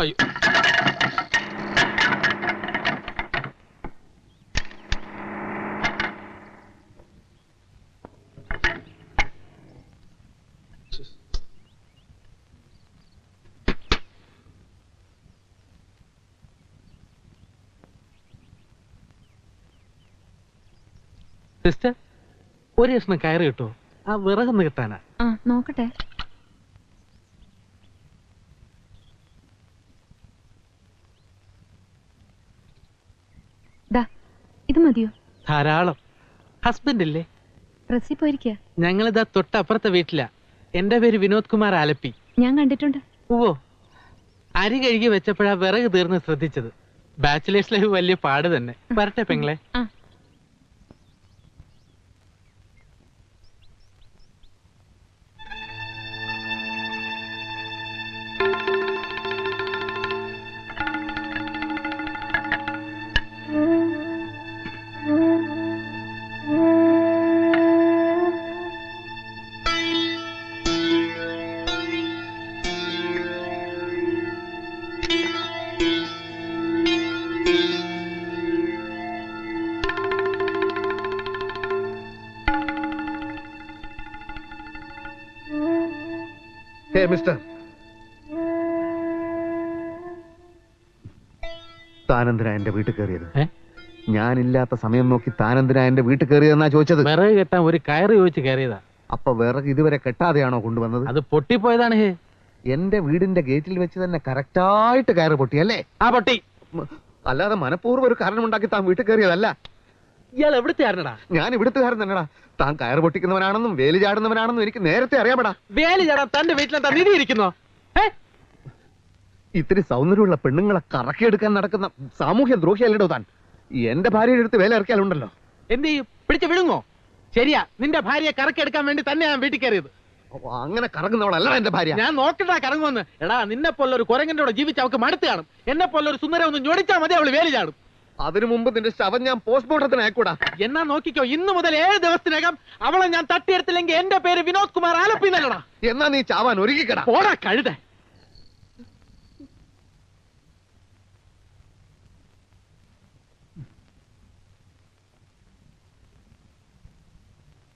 അയ്യോ. സിസ്റ്റർ, ഒരു കഷ്ണം കയറ് കിട്ടോ? ആ വിറകൊന്ന് കിട്ടാനാ. നോക്കട്ടെ. ഇത് മതിയോ? ധാരാളം. ഹസ്ബൻഡ് ഇല്ലേ? പ്രസ്സിൽ പോയിരിക്കുക. ഞങ്ങളിതാ തൊട്ടപ്പുറത്തെ വീട്ടിലാ. എന്റെ പേര് വിനോദ് കുമാർ ആലപ്പി. ഞാൻ കണ്ടിട്ടുണ്ട്. ഓ, അരി കഴുകി വെച്ചപ്പോഴാ വിറക് തീർന്ന് ശ്രദ്ധിച്ചത്. ബാച്ചിലേഴ്സ് ലൈഫ് വലിയ പാട് തന്നെ. വരട്ടെ പെങ്ങളെ. മിസ്റ്റർ, താനെന്തിനാ എന്റെ വീട്ടിൽ കയറിയത്? ഞാനില്ലാത്ത സമയം നോക്കി താനെന്തിനാ എന്റെ വീട്ടിൽ കയറിയതെന്നാ ചോദിച്ചത്. വിറക് കെട്ടാൻ ഒരു കയറ് ചോദിച്ച് കയറിയതാ. അപ്പൊ വിറക് ഇതുവരെ കെട്ടാതെയാണോ കൊണ്ടുവന്നത്? അത് പൊട്ടിപ്പോയതാണ്. എന്റെ വീടിന്റെ ഗേറ്റിൽ വെച്ച് തന്നെ കറക്റ്റായിട്ട് കയറ് പൊട്ടിയല്ലേ? ആ പൊട്ടി. അല്ലാതെ മനഃപൂർവ്വം ഒരു കാരണമുണ്ടാക്കി താൻ വീട്ടിൽ കയറിയതല്ല. ഇയാൾ എവിടുത്തെ? ഞാൻ ഇവിടുത്തുകാരൻ തന്നെടാ. താൻ കയറ് പൊട്ടിക്കുന്നവനാണെന്നും വേലി ചാടുന്നവനാണെന്നും എനിക്ക് നേരത്തെ അറിയാമടാ. വേലി ചാടാൻ തന്റെ വീട്ടിലെന്താ നിധി ഇരിക്കുന്നോ? ഇത്തിരി സൗന്ദര്യമുള്ള പെണ്ണുങ്ങളെ കറക്കിയെടുക്കാൻ നടക്കുന്ന സാമൂഹ്യ ദ്രോഹിയല്ലടോ താൻ. എന്റെ ഭാര്യയുടെ അടുത്ത് വേല ഇറക്കിയാലുണ്ടല്ലോ എന്ത് ചെയ്യും? പിടിച്ച് വിഴുങ്ങോ? ശരിയാ, നിന്റെ ഭാര്യയെ കറക്കിയെടുക്കാൻ വേണ്ടി തന്നെ ഞാൻ വീട്ടിൽ കയറിയത്. അങ്ങനെ കറങ്ങുന്നവളല്ല എന്റെ ഭാര്യ. ഞാൻ നോക്കട്ടാ കറങ്ങുമെന്ന്. എടാ, നിന്നെ പോലെ ഒരു കുരങ്ങന്റെ കൂടെ ജീവിച്ച് അവൾക്ക് മടുത്ത് കാണും. എന്നെ പോലെ ഒരു സുന്ദരം ഒന്ന് ഞൊടിച്ചാൽ മതി, അവള് വേലി ചാടും. അതിനു മുമ്പ് നിന്റെ ശവം ഞാൻ പോസ്റ്റ്മോർട്ടത്തിന് അയക്കൂടാ. എന്നാ നോക്കിക്കോ, ഇന്ന് മുതൽ 7 ദിവസത്തിനകം അവളെ ഞാൻ തട്ടിയെടുത്തില്ലെങ്കിൽ എന്റെ പേര് വിനോദ് കുമാർ ആലപ്പി എന്നല്ലടാ. എന്നാ നീ ചാവാൻ ഒരുക്കിക്കടാ. പോടാ കഴുത.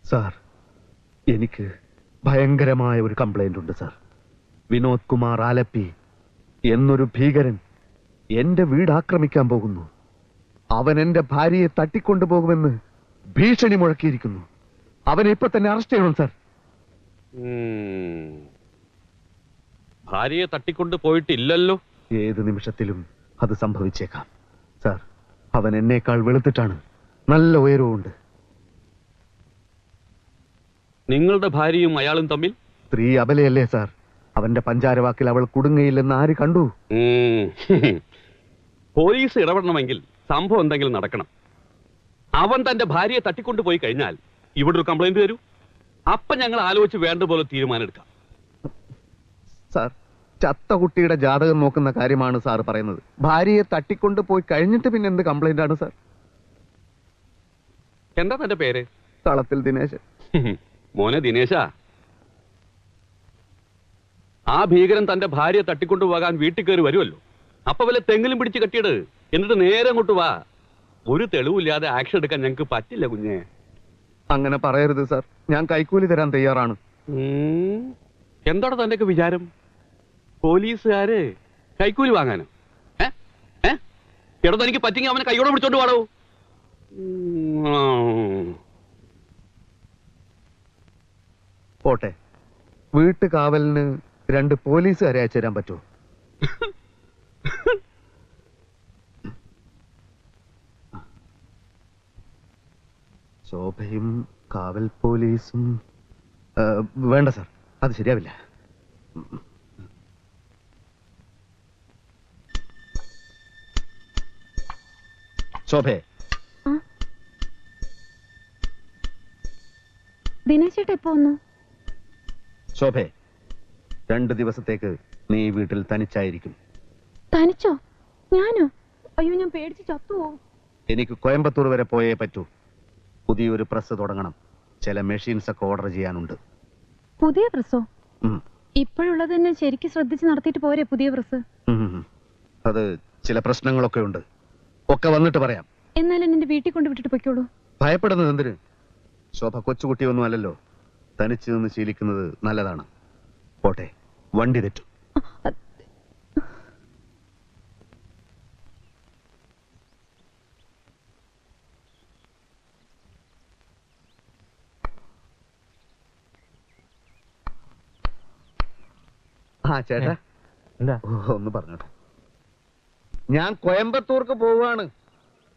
സാർ, എനിക്ക് ഭയങ്കരമായ ഒരു കംപ്ലൈന്റ് ഉണ്ട് സാർ. വിനോദ് കുമാർ ആലപ്പി എന്നൊരു ഭീകരൻ എന്റെ വീട് ആക്രമിക്കാൻ പോകുന്നു. അവൻ എന്റെ ഭാര്യയെ തട്ടിക്കൊണ്ടുപോകുമെന്ന് ഭീഷണി മുഴക്കിയിരിക്കുന്നു. അവനെ ഇപ്പൊ തന്നെ അറസ്റ്റ് ചെയ്യണം സാർ. ഭാര്യയെ തട്ടിക്കൊണ്ട് പോയിട്ടില്ലല്ലോ. ഏത് നിമിഷത്തിലും അത് സംഭവിച്ചേക്കാം സാർ. അവൻ എന്നേക്കാൾ വെളുത്തിട്ടാണ്, നല്ല ഉയരവുമുണ്ട്. നിങ്ങളുടെ ഭാര്യയും അയാളും തമ്മിൽ സ്ത്രീ അബലയല്ലേ സാർ? അവന്റെ പഞ്ചാരവാക്കിൽ അവൾ കുടുങ്ങയില്ലെന്ന് ആര് കണ്ടു? പോലീസ് ഇടപെടണമെങ്കിൽ സംഭവം എന്തെങ്കിലും നടക്കണം. അവൻ തന്റെ ഭാര്യയെ തട്ടിക്കൊണ്ടു പോയി കഴിഞ്ഞാൽ ഇവിടെ ഒരു കംപ്ലൈന്റ് തരൂ. അപ്പൊ ഞങ്ങൾ ആലോചിച്ച് വേണ്ട പോലെ തീരുമാനം എടുക്കാം. സാർ, ചത്ത കുട്ടിയുടെ ജാതകം നോക്കുന്ന കാര്യമാണ് സാർ പറയുന്നത്. ഭാര്യയെ തട്ടിക്കൊണ്ട് പോയി കഴിഞ്ഞിട്ട് പിന്നെ എന്ത് കംപ്ലൈന്റ് ആണ് സാർ? എന്താ തന്റെ പേര്? തളത്തിൽ ദിനേശൻ. മോനെ ദിനേശ, ആ ഭീകരൻ തന്റെ ഭാര്യയെ തട്ടിക്കൊണ്ടുപോകാൻ വീട്ടിൽ കയറി വരുമല്ലോ. അപ്പൊ വല്ല തെങ്ങിലും പിടിച്ച് കെട്ടിയിട്, എന്നിട്ട് നേരെ അങ്ങോട്ട് വാ. ഒരു തെളിവില്ലാതെ ആക്ഷൻ എടുക്കാൻ ഞങ്ങൾക്ക് പറ്റില്ല കുഞ്ഞെ. അങ്ങനെ പറയരുത് സാർ, ഞാൻ കൈക്കൂലി തരാൻ തയ്യാറാണ്. എന്താണ് തന്റെയൊക്കെ വിചാരം? പോലീസുകാര് കൈക്കൂലി വാങ്ങാനോ? എടോ, തനിക്ക് പറ്റിങ്ങി അവനെ കൈയോടെ പിടിച്ചോണ്ട് പാടോ. പോട്ടെ, വീട്ടുകാവലിന് 2 പോലീസുകാരെ അയച്ചു തരാൻ പറ്റുമോ? ശോഭയും കാവൽ പോലീസും വേണ്ട സാർ, അത് ശരിയാവില്ല. ശോഭേ, ദിനേശേട്ട എപ്പോ വന്നു? ശോഭേ, 2 ദിവസത്തേക്ക് നീ വീട്ടിൽ തനിച്ചായിരിക്കും. തനിച്ചോ? ഞാനോ? അയ്യോ, ഞാൻ പേടിച്ച് ചത്തുപോകും. എനിക്ക് കോയമ്പത്തൂർ വരെ പോയേ പറ്റൂ. പുതിയൊരു പ്രസ് തുടങ്ങണം. ചില മെഷീൻസ് ഒക്കെ ഓർഡർ ചെയ്യാനുണ്ട്. പുതിയ പ്രസ്സോ? ഇപ്പോഴുള്ളത് തന്നെ ശരിക്കും ശ്രദ്ധിച്ച് നടത്തിയിട്ട് പോരെ പുതിയ പ്രസ്? അത് ചില പ്രശ്നങ്ങളൊക്കെ ഉണ്ട്. ഒക്കെ വന്നിട്ട് പറയാം. എന്നാലും എന്റെ വീട്ടിൽ കൊണ്ട് വിട്ടിട്ട് പൊയ്ക്കോളൂ. ഭയപ്പെടുന്നത് എന്തിന്? ശോഭ കൊച്ചുകുട്ടിയൊന്നും അല്ലല്ലോ. തനിച്ച് നിന്ന് ശീലിക്കുന്നത് നല്ലതാണ്. പോട്ടെ, വണ്ടി തെറ്റും. ആ ചേട്ടാ, എന്താ? ഒന്ന് പറഞ്ഞോട്ടെ. ഞാൻ കോയമ്പത്തൂർക്ക് പോവാണ്.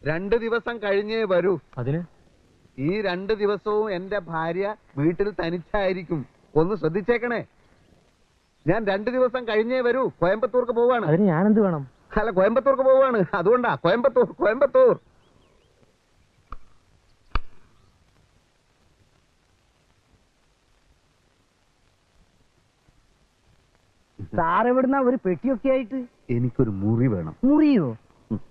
2 ദിവസം കഴിഞ്ഞേ വരൂ. അതിന് ഈ 2 ദിവസവും എന്റെ ഭാര്യ വീട്ടിൽ തനിച്ചായിരിക്കും. ഒന്ന് ശ്രദ്ധിച്ചേക്കണേ. ഞാൻ 2 ദിവസം കഴിഞ്ഞേ വരൂ. കോയമ്പത്തൂർക്ക് പോവാണ്. അതിന് ഞാനെന്ത് വേണം? അല്ല, കോയമ്പത്തൂർക്ക് പോവാണ്. അതുകൊണ്ടാ. കോയമ്പത്തൂർ കോയമ്പത്തൂർ. സാർ എവിടുന്ന ഒരു പെട്ടിയൊക്കെ ആയിട്ട്? എനിക്കൊരു മുറി വേണം. മുറിയോ?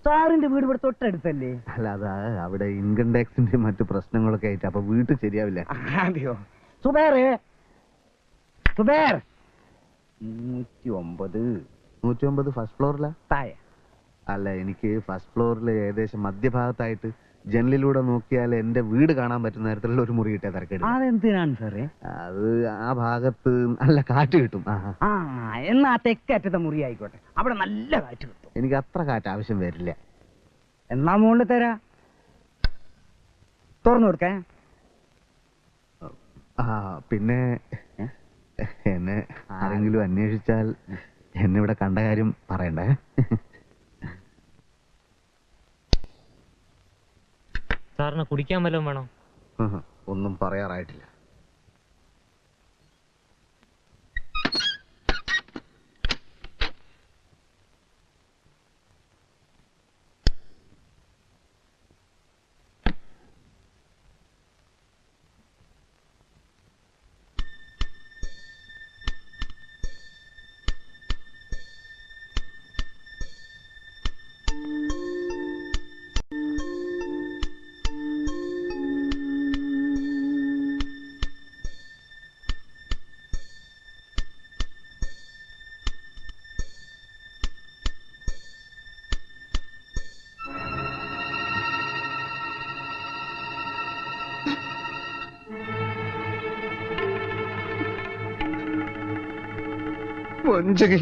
സാറിന്റെ വീട് ഇവിടെ തൊട്ടടുത്തല്ലേ? അല്ല, അതാ അവിടെ ഇൻകം ടാക്സിന്റെ മറ്റു പ്രശ്നങ്ങളൊക്കെ ആയിട്ട്. അപ്പൊ വീട്ടിൽ ശരിയാവില്ല. അതെയോ? സുബേറേ, സുബേർ. 109 ഫസ്റ്റ് ഫ്ലോറിലാ? താഴെ. അല്ല, എനിക്ക് ഫസ്റ്റ് ഫ്ലോറിൽ ഏകദേശം മധ്യഭാഗത്തായിട്ട് ജനലിലൂടെ നോക്കിയാൽ എന്റെ വീട് കാണാൻ പറ്റുന്ന തരത്തിലുള്ള ഒരു മുറി കിട്ടിയ തിരക്കേട്. അതെന്തിനാണ് സാറേ? അത് ആ ഭാഗത്ത് നല്ല കാറ്റ് കിട്ടും. ആ, എന്നാ തെക്കറ്റത്തെ മുറി ആയിക്കോട്ടെ. അവിടെ നല്ല കാറ്റ് കിട്ടും. എനിക്ക് അത്ര കാറ്റ് ആവശ്യം വരില്ല. എന്നാ മുകളിൽ തരാ. തുറന്നു കൊടുക്കേ. ആ, പിന്നെ എന്നെ ആരെങ്കിലും അന്വേഷിച്ചാൽ എന്നെ ഇവിടെ കണ്ട കാര്യം പറയണ്ടേ? സാറിന് കുടിക്കാൻ വല്ലതും വേണോ? ഒന്നും പറയാറായിട്ടില്ല. വഞ്ചകി.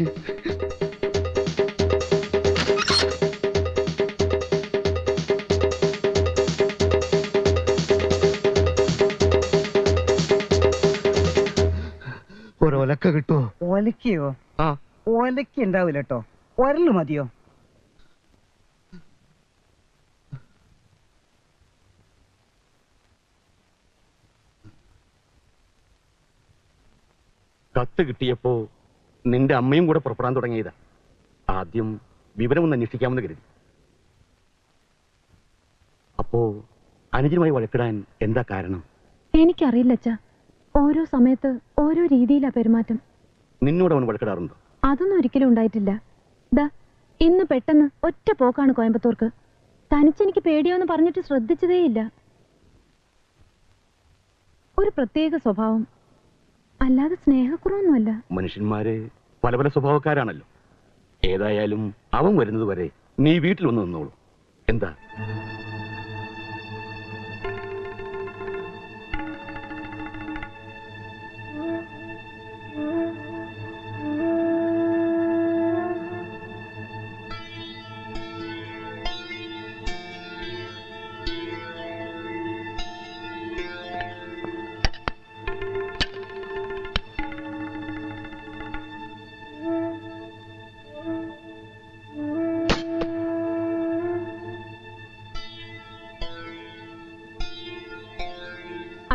ഒരൊലക്ക കിട്ടുമോ? ഒലക്കയോ? ആ, ഒലക്ക ഉണ്ടാവില്ല കേട്ടോ. ഒരല് മതിയോ? കത്ത് കിട്ടിയപ്പോ നിന്റെ അമ്മയും കൂടെ പുറപ്പെടാൻ തുടങ്ങിയതാ. ആദ്യം വിവരമൊന്ന് അന്വേഷിക്കാമെന്ന് കരുതി. അപ്പോ അനുജനുമായി വഴക്കിടാൻ എന്താ കാരണം? എനിക്കറിയില്ല അച്ഛാ. ഓരോ സമയത്ത് ഓരോ രീതിയിലാ പെരുമാറ്റം. നിന്നോട് അവൻ വഴക്കിടാറുണ്ടോ? അതൊന്നും ഒരിക്കലും ഉണ്ടായിട്ടില്ല. ദാ ഇന്ന് പെട്ടെന്ന് ഒറ്റ പോക്കാണ് കോയമ്പത്തൂർക്ക്. തനിച്ചെനിക്ക് പേടിയോന്ന് പറഞ്ഞിട്ട് ശ്രദ്ധിച്ചതേയില്ല. ഒരു പ്രത്യേക സ്വഭാവം, അല്ലാതെ സ്നേഹക്കുറവൊന്നുമല്ല. മനുഷ്യന്മാര് പല പല സ്വഭാവക്കാരാണല്ലോ. ഏതായാലും അവൻ വരുന്നത് വരെ നീ വീട്ടിൽ വന്ന് നിന്നോളൂ. എന്താ?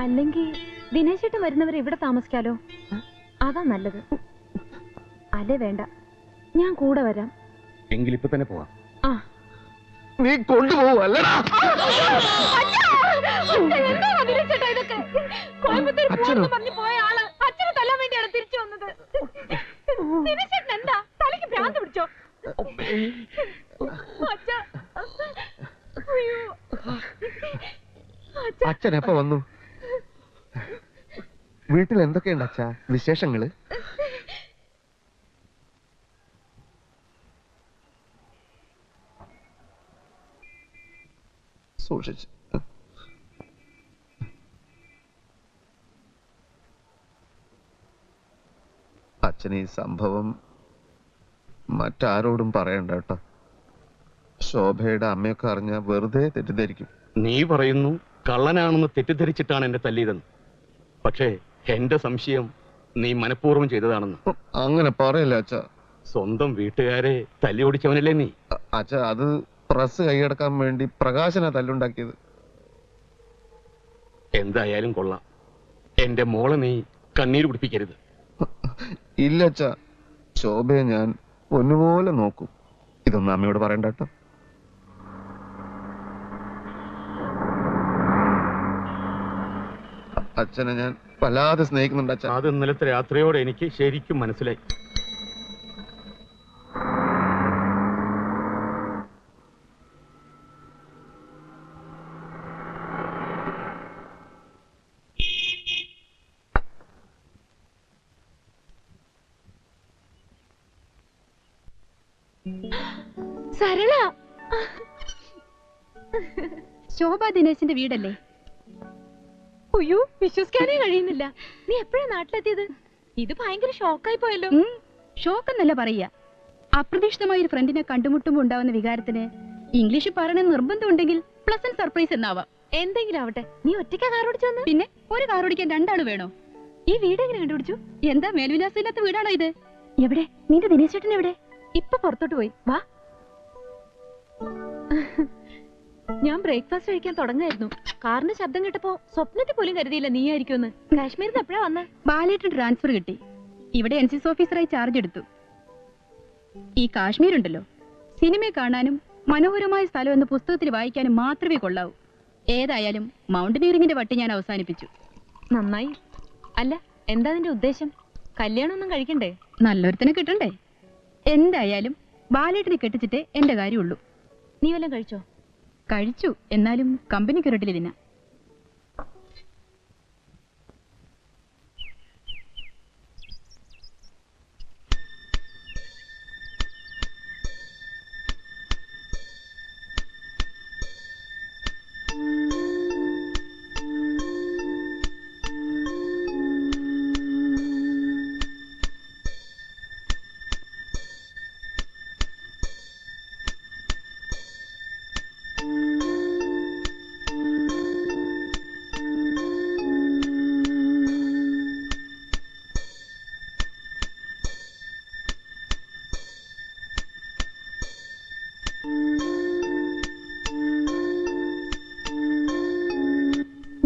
അല്ലെങ്കിൽ ദിനേശേട്ടൻ വരുന്നവരെ ഇവിടെ താമസിക്കാലോ? അതാ നല്ലത്. അല്ലേ വേണ്ട, ഞാൻ കൂടെ വരാം. എങ്കിലിപ്പോ തന്നെ പോവാം. ആ, നീ കൊണ്ടുപോവല്ലടാ. അച്ഛൻ എപ്പോ വന്നു? വീട്ടിൽ എന്തൊക്കെയുണ്ട് അച്ഛാ വിശേഷങ്ങള്? സൂക്ഷിച്ച്. അച്ഛൻ ഈ സംഭവം മറ്റാരോടും പറയണ്ട കേട്ടോ. ശോഭയുടെ അമ്മയൊക്കെ അറിഞ്ഞ വെറുതെ തെറ്റിദ്ധരിക്കും. നീ പറയുന്നു കള്ളനാണെന്ന് തെറ്റിദ്ധരിച്ചിട്ടാണ് എന്നെ തല്ലിയതെന്ന്. പക്ഷേ എന്റെ സംശയം നീ മനഃപൂർവ്വം ചെയ്തതാണെന്ന്. അങ്ങനെ പറയല്ല അച്ഛ. സ്വന്തം വീട്ടുകാരെ തല്ലി ഓടിച്ചവനല്ലേ നീ? അച്ഛ, അത് പ്രസ് കൈയടക്കാൻ വേണ്ടി പ്രകാശന തല്ലുണ്ടാക്കിയത്. എന്തായാലും കൊള്ളാം. എന്റെ മോളെ നീ കണ്ണീര് കുടിപ്പിക്കരുത്. ഇല്ല അച്ഛ, ശോഭയെ ഞാൻ പൊന്നുപോലെ നോക്കും. ഇതൊന്നും അമ്മയോട് പറയണ്ട കേട്ടോ. അച്ഛനെ ഞാൻ വല്ലാതെ സ്നേഹിക്കുന്നുണ്ട് അച്ഛൻ. അത് ഇന്നലത്തെ രാത്രിയോടെ എനിക്ക് ശരിക്കും മനസ്സിലായി. സരള, ശോഭ ദിനേശിന്റെ വീടല്ലേ? അയ്യോ, വിശ്വസിക്കാനേ കഴിയുന്നില്ല. നീ എപ്പോഴാ നാട്ടിലെത്തിയത്? ഇത് ഭയങ്കര ഷോക്കായി പോയല്ലോ. ഷോക്ക് എന്നല്ല പറയുക, അപ്രതീക്ഷിതമായ ഒരു ഫ്രണ്ടിനെ കണ്ടുമുട്ടുമ്പോ ഉണ്ടാവുന്ന വികാരത്തിന് ഇംഗ്ലീഷ് പറയണ നിർബന്ധം ഉണ്ടെങ്കിൽ പ്ലസന്റ് സർപ്രൈസ് എന്നാവാം. എന്തെങ്കിലും ആവട്ടെ, നീ ഒറ്റയ്ക്കാ കാർ ഓടിച്ചു വന്ന്? പിന്നെ ഒരു കാർ ഓടിക്കാൻ രണ്ടാള് വേണോ? ഈ വീട് എങ്ങനെ കണ്ടുപിടിച്ചു? എന്താ മേൽവിലാസം ഇല്ലാത്ത വീടാണോ ഇത്? എവിടെ നിന്റെ ദിനേശ് ചേട്ടൻ? എവിടെ? ഇപ്പൊ പുറത്തോട്ട് പോയി. വാ, ഞാൻ ബ്രേക്ക്ഫാസ്റ്റ് കഴിക്കാൻ തുടങ്ങായിരുന്നു. കാറിന്റെ ശബ്ദം കേട്ടപ്പോ സ്വപ്നത്തിൽ പോലും കരുതിയില്ല നീ ആയിരിക്കുമെന്ന്. കാശ്മീരിൽ നിന്ന് എപ്പോഴാ വന്നേ? ബാലേട്ടൻ ട്രാൻസ്ഫർ കിട്ടി. ഇവിടെ NCS ഓഫീസറായി ചാർജ് എടുത്തു. ഈ കാശ്മീർ ഉണ്ടല്ലോ, സിനിമയെ കാണാനും മനോഹരമായ സ്ഥലം എന്ന് പുസ്തകത്തിൽ വായിക്കാനും മാത്രമേ കൊള്ളാവൂ. ഏതായാലും മൗണ്ടനിയറിംഗിന്റെ വട്ടി ഞാൻ അവസാനിപ്പിച്ചു. നന്നായി. അല്ല, എന്താ നിന്റെ ഉദ്ദേശം? കല്യാണമൊന്നും കഴിക്കണ്ടേ? നല്ലൊരുത്തനെ കിട്ടണ്ടേ? എന്തായാലും ബാലേട്ടനെ കെട്ടിച്ചിട്ടേ എന്റെ കാര്യമുള്ളൂ. നീ വല്ലതും കഴിച്ചോ? കഴിച്ചു, എന്നാലും കമ്പനിക്ക് റെഡിൽ തിന്നാ.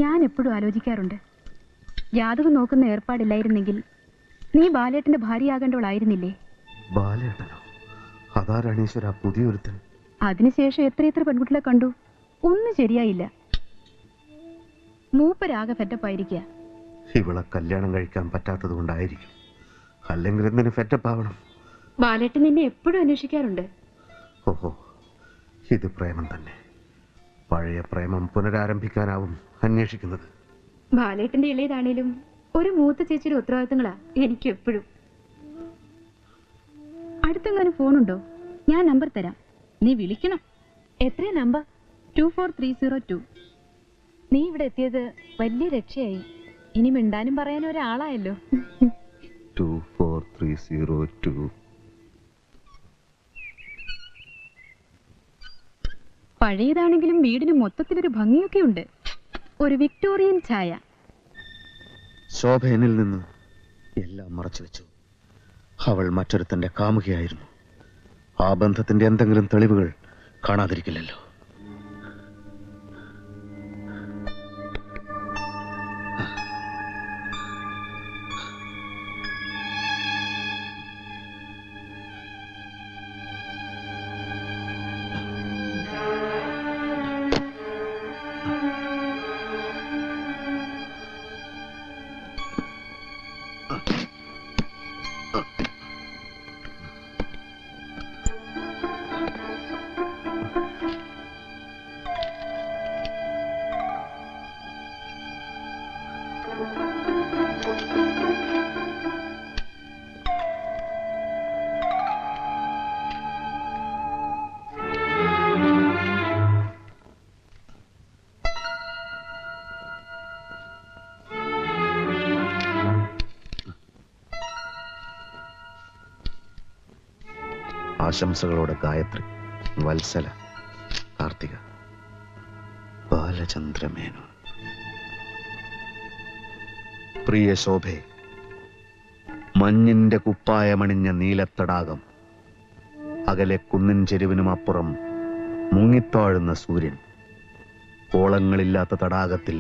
ഞാൻ എപ്പോഴും ആലോചിക്കാറുണ്ട്, ജാതകം നോക്കുന്ന ഏർപ്പാടില്ലായിരുന്നെങ്കിൽ നീ ബാലേട്ടന്റെ ഭാര്യയാകേണ്ടവളായിരുന്നില്ലേ? ബാലേട്ടനോ? അതാരാണ് ഈശ്വര പുതിയൊരുത്തൻ? അതിനുശേഷം എത്ര പെൺകുട്ടികളെ കണ്ടു, ഒന്നും ശരിയായില്ല. മൂപ്പരാകെ ഫെറ്റപ്പായിരിക്കുക. ഇവളെ കല്യാണം കഴിക്കാൻ പറ്റാത്തത് കൊണ്ടായിരിക്കും. അല്ലെങ്കിൽ എന്തിനു ഫെറ്റപ്പ് ആവണം? ബാലേട്ടൻ നിന്നെ എപ്പോഴും അന്വേഷിക്കാറുണ്ട്. ഓഹോ, ഇത് പ്രേമം തന്നെ. പഴയ പ്രേമം പുനരാരംഭിക്കാനാവും അന്വേഷിക്കുന്നത്. ബാലേട്ടന്റെ ഇളയതാണേലും ഒരു മൂത്ത ചേച്ചിയുടെ ഉത്തരവാദിത്തങ്ങളാ എനിക്ക് എപ്പോഴും. അടുത്തെങ്ങാനും ഫോണുണ്ടോ? ഞാൻ നമ്പർ തരാം, നീ വിളിക്കണം. എത്രയാ നമ്പർ? 24302. നീ ഇവിടെ എത്തിയത് വലിയ രക്ഷയായി. ഇനി മിണ്ടാനും പറയാനും ഒരാളായല്ലോ. 24302. പഴയതാണെങ്കിലും വീടിന് മൊത്തത്തിലൊരു ഭംഗിയൊക്കെ ഉണ്ട്. ഒരു വിക്ടോറിയൻ ഛായ. ശോഭ എന്നിൽ നിന്ന് എല്ലാം മറച്ചു വെച്ചു. അവൾ മറ്റൊരുത്തന്റെ കാമുകയായിരുന്നു. ആ ബന്ധത്തിന്റെ എന്തെങ്കിലും തെളിവുകൾ കാണാതിരിക്കില്ലല്ലോ. ആശംസകളോടെ ഗായത്രി, വത്സല, കാർത്തിക, ബാലചന്ദ്രമേനോൻ. പ്രിയ ശോഭേ, മഞ്ഞിന്റെ കുപ്പായമണിഞ്ഞ നീലത്തടാകം, അകലെ കുന്നിൻ ചെരുവിനും അപ്പുറം മുങ്ങിത്താഴുന്ന സൂര്യൻ, ഓളങ്ങളില്ലാത്ത തടാകത്തിൽ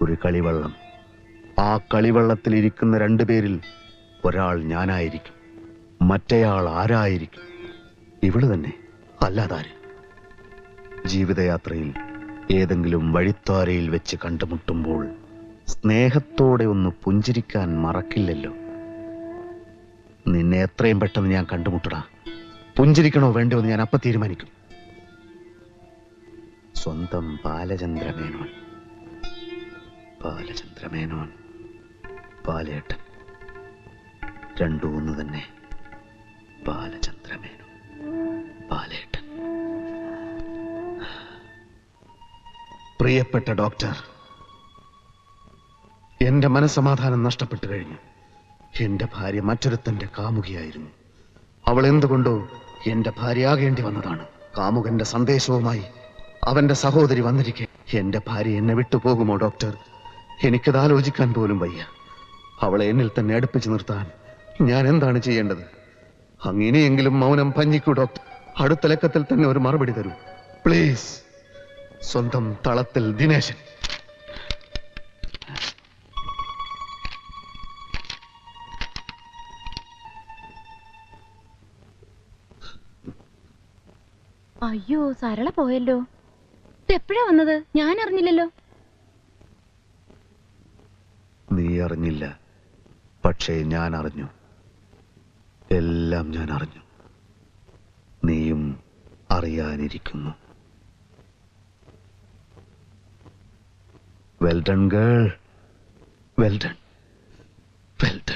ഒരു കളിവള്ളം. ആ കളിവള്ളത്തിൽ ഇരിക്കുന്ന രണ്ടുപേരിൽ ഒരാൾ ഞാനായിരിക്കും, മറ്റേയാൾ ആരായിരിക്കും? ഇവള് തന്നെ, അല്ലാതാര്? ജീവിതയാത്രയിൽ ഏതെങ്കിലും വഴിത്താരയിൽ വെച്ച് കണ്ടുമുട്ടുമ്പോൾ സ്നേഹത്തോടെ ഒന്ന് പുഞ്ചിരിക്കാൻ മറക്കില്ലല്ലോ. നിന്നെ എത്രയും പെട്ടെന്ന് ഞാൻ കണ്ടുമുട്ടടാ. പുഞ്ചിരിക്കണോ വേണ്ടോ എന്ന് ഞാൻ അപ്പ തീരുമാനിക്കും. സ്വന്തം ബാലചന്ദ്രമേനോൻ, ബാലചന്ദ്രമേനോൻ, ബാലേട്ടൻ, രണ്ടും ഒന്ന് തന്നെ. ബാലചന്ദ്രമേനോൻ, ബാലേട്ടൻ. പ്രിയപ്പെട്ട ഡോക്ടർ, എന്റെ മനസ്സമാധാനം നഷ്ടപ്പെട്ടു കഴിഞ്ഞു. എന്റെ ഭാര്യ മറ്റൊരുത്തന്റെ കാമുകിയായിരുന്നു. അവൾ എന്തുകൊണ്ടോ എന്റെ ഭാര്യയാകേണ്ടി വന്നതാണ്. കാമുകന്റെ സന്ദേശവുമായി അവന്റെ സഹോദരി വന്നിരിക്കെ എന്റെ ഭാര്യ എന്നെ വിട്ടുപോകുമോ ഡോക്ടർ? എനിക്കത് ആലോചിക്കാൻ പോലും വയ്യ. അവളെ എന്നിൽ തന്നെ അടുപ്പിച്ചു നിർത്താൻ ഞാൻ എന്താണ് ചെയ്യേണ്ടത്? അങ്ങനെയെങ്കിലും മൗനം ഭഞ്ജിക്കൂ ഡോക്ടർ. അടുത്ത ലക്കത്തിൽ തന്നെ ഒരു മറുപടി തരൂ പ്ലീസ്. സ്വന്തം തളത്തിൽ ദിനേശൻ. അയ്യോ, സരള പോയല്ലോ. ഇതെപ്പോഴാ വന്നത്? ഞാൻ അറിഞ്ഞില്ലല്ലോ. നീ അറിഞ്ഞില്ല, പക്ഷേ ഞാൻ അറിഞ്ഞു. എല്ലാം ഞാൻ അറിഞ്ഞു. നീയും അറിയാനിരിക്കുന്നു. Well done girl, well done, well done.